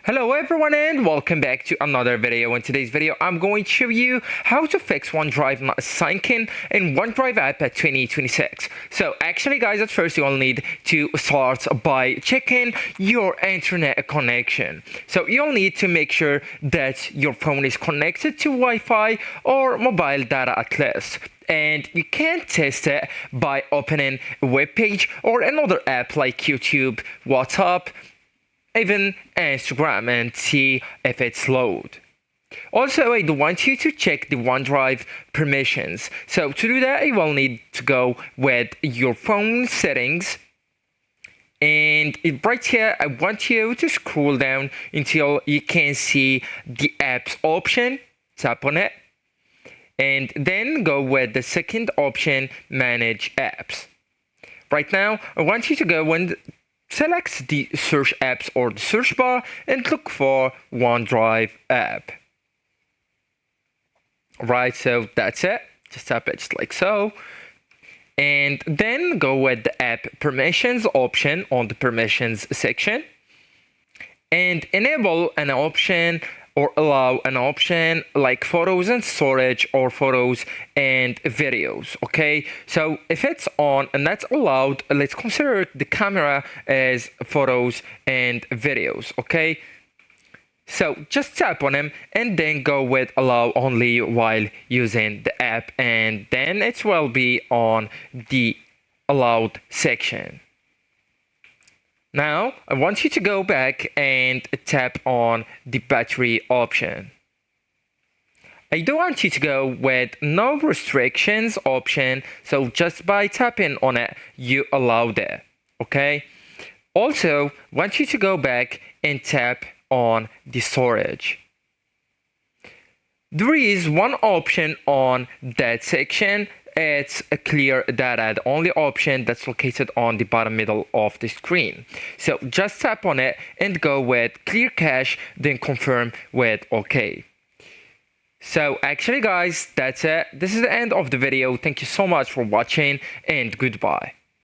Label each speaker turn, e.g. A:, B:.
A: Hello everyone and welcome back to another video. In today's video I'm going to show you how to fix OneDrive not syncing in OneDrive app at 2026. So actually guys, at first you'll need to start by checking your internet connection. So you'll need to make sure that your phone is connected to Wi-Fi or mobile data at least. And you can test it by opening a web page or another app like YouTube, WhatsApp, even Instagram, and see if it's load. Also, I do want you to check the OneDrive permissions. So to do that, you will need to go with your phone settings. And right here, I want you to scroll down until you can see the apps option. Tap on it. And then go with the second option, manage apps. Right now, I want you to go and select the search apps or the search bar and look for OneDrive app. Right, so that's it. Just tap it just like so. And then go with the app permissions option on the permissions section. And enable an option or allow an option like photos and storage or photos and videos. Okay, so if it's on and that's allowed, let's consider the camera as photos and videos. Okay, so just tap on them and then go with allow only while using the app, and then it will be on the allowed section. Now, I want you to go back and tap on the battery option. I do want you to go with no restrictions option, so just by tapping on it, you allow that, okay? Also, I want you to go back and tap on the storage. There is one option on that section. It's a clear data, the only option that's located on the bottom middle of the screen. So just tap on it and go with clear cache, then confirm with OK. So actually guys, that's it. This is the end of the video. Thank you so much for watching and goodbye.